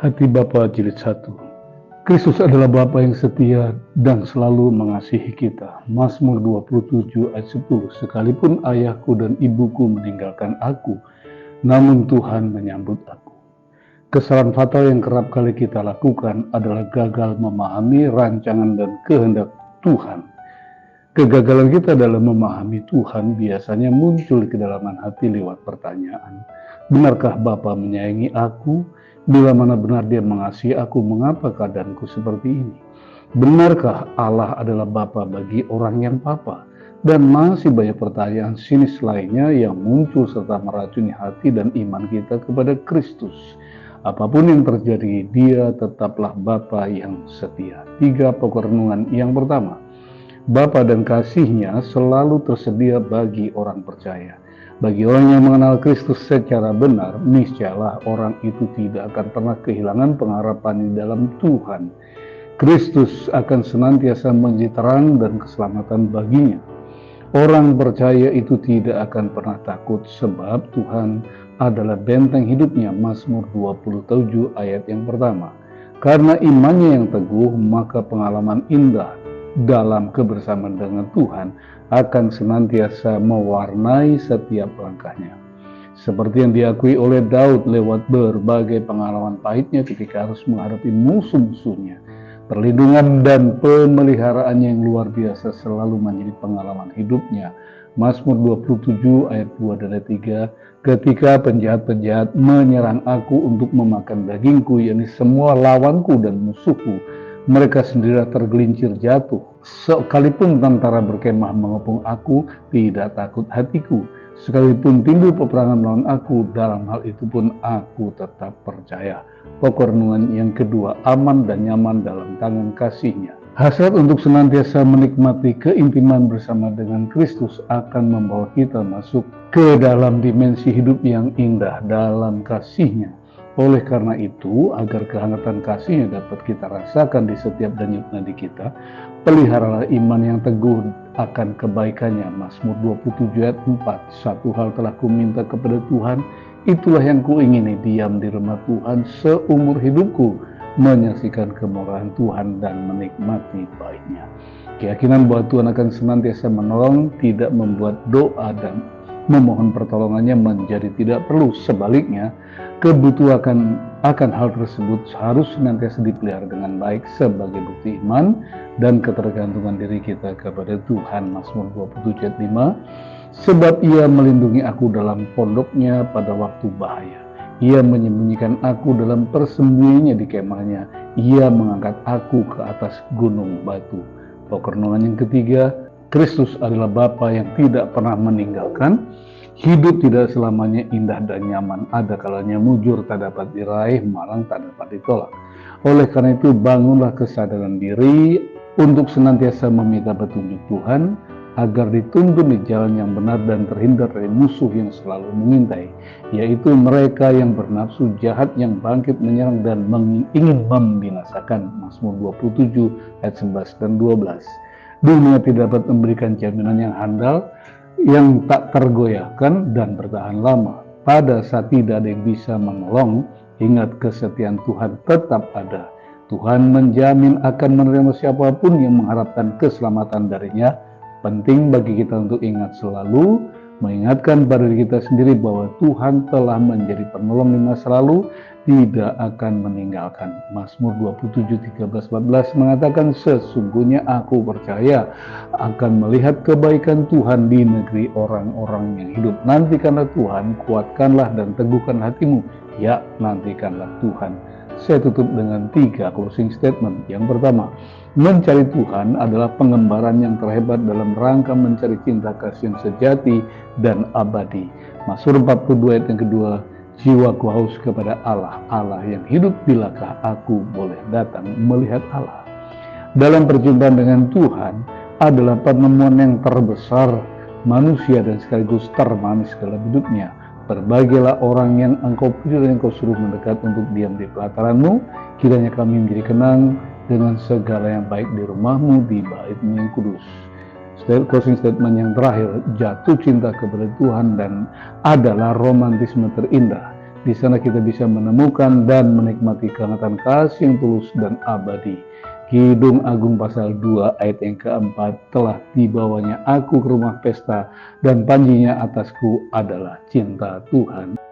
Hati Bapa Jilid 1. Kristus adalah Bapa yang setia dan selalu mengasihi kita. Mazmur 27 ayat 10. Sekalipun ayahku dan ibuku meninggalkan aku, namun Tuhan menyambut aku. Kesalahan fatal yang kerap kali kita lakukan adalah gagal memahami rancangan dan kehendak Tuhan. Kegagalan kita dalam memahami Tuhan biasanya muncul di kedalaman hati lewat pertanyaan. Benarkah Bapa menyayangi aku? Bila mana benar Dia mengasihi aku, mengapa keadaanku seperti ini? Benarkah Allah adalah Bapa bagi orang yang papa? Dan masih banyak pertanyaan sinis lainnya yang muncul serta meracuni hati dan iman kita kepada Kristus. Apapun yang terjadi, Dia tetaplah Bapa yang setia. 3 pokok renungan. Yang pertama, Bapa dan kasih-Nya selalu tersedia bagi orang percaya. Bagi orang yang mengenal Kristus secara benar, niscayalah orang itu tidak akan pernah kehilangan pengharapan di dalam Tuhan. Kristus akan senantiasa menjadi terang dan keselamatan baginya. Orang percaya itu tidak akan pernah takut sebab Tuhan adalah benteng hidupnya. Mazmur 27 ayat yang pertama. Karena imannya yang teguh, maka pengalaman indah dalam kebersamaan dengan Tuhan akan senantiasa mewarnai setiap langkahnya. Seperti yang diakui oleh Daud lewat berbagai pengalaman pahitnya ketika harus menghadapi musuh-musuhnya. Perlindungan dan pemeliharaan yang luar biasa selalu menjadi pengalaman hidupnya. Mazmur 27 ayat 2 dan ayat 3. Ketika penjahat-penjahat menyerang aku untuk memakan dagingku, yakni semua lawanku dan musuhku, mereka sendiri tergelincir jatuh. Sekalipun tentara berkemah mengepung aku, tidak takut hatiku. Sekalipun timbul peperangan melawan aku, dalam hal itu pun aku tetap percaya. Pokok renungan yang kedua, aman dan nyaman dalam tangan kasih-Nya. Hasrat untuk senantiasa menikmati keintiman bersama dengan Kristus akan membawa kita masuk ke dalam dimensi hidup yang indah dalam kasih-Nya. Oleh karena itu, agar kehangatan kasih-Nya dapat kita rasakan di setiap denyut nadi kita, peliharalah iman yang teguh akan kebaikan-Nya. Mazmur 27 ayat 4. Satu hal telah kuminta kepada Tuhan, itulah yang kuingini, diam di rumah Tuhan seumur hidupku, menyaksikan kemurahan Tuhan dan menikmati baiknya. Keyakinan bahwa Tuhan akan senantiasa menolong tidak membuat doa dan memohon pertolongannya menjadi tidak perlu. Sebaliknya, kebutuhan akan hal tersebut harus senantiasa dipelihara dengan baik sebagai bukti iman dan ketergantungan diri kita kepada Tuhan. Mazmur 27 ayat 5. Sebab Ia melindungi aku dalam pondok-Nya pada waktu bahaya. Ia menyembunyikan aku dalam persembunyiannya di kemahnya. Ia mengangkat aku ke atas gunung batu. Pokok renungan yang ketiga, Kristus adalah Bapa yang tidak pernah meninggalkan. Hidup tidak selamanya indah dan nyaman. Ada kalanya mujur tak dapat diraih, malang tak dapat ditolak. Oleh karena itu, bangunlah kesadaran diri untuk senantiasa meminta petunjuk Tuhan agar dituntun di jalan yang benar dan terhindar dari musuh yang selalu mengintai, yaitu mereka yang bernafsu jahat yang bangkit menyerang dan ingin membinasakan. Mazmur 27 ayat 11 dan 12. Dunia tidak dapat memberikan jaminan yang handal, yang tak tergoyahkan dan bertahan lama. Pada saat tidak ada yang bisa menolong, ingat kesetiaan Tuhan tetap ada. Tuhan menjamin akan menerima siapapun yang mengharapkan keselamatan darinya. Penting bagi kita untuk ingat selalu, mengingatkan pada diri kita sendiri bahwa Tuhan telah menjadi penolong di masa lalu, tidak akan meninggalkan. Mazmur 27, 13-14 mengatakan, sesungguhnya aku percaya akan melihat kebaikan Tuhan di negeri orang-orang yang hidup. Nantikanlah Tuhan, kuatkanlah dan teguhkan hatimu. Ya, nantikanlah Tuhan. Saya tutup dengan 3 closing statement. Yang pertama, mencari Tuhan adalah pengembaraan yang terhebat dalam rangka mencari cinta kasih yang sejati dan abadi. Mazmur 42 ayat yang kedua, jiwaku haus kepada Allah, Allah yang hidup, bilakah aku boleh datang melihat Allah. Dalam perjumpaan dengan Tuhan adalah penemuan yang terbesar manusia dan sekaligus termanis dalam hidupnya. Berbahagialah orang yang engkau pilih dan engkau suruh mendekat untuk diam di pelataranmu. Kiranya kami menjadi kenang dengan segala yang baik di rumahmu, di bait-Mu yang kudus. Closing statement yang terakhir, jatuh cinta kepada Tuhan dan adalah romantisme terindah. Di sana kita bisa menemukan dan menikmati kehangatan kasih yang tulus dan abadi. Kidung Agung pasal 2 ayat yang keempat, telah dibawanya aku ke rumah pesta dan panjinya atasku adalah cinta Tuhan.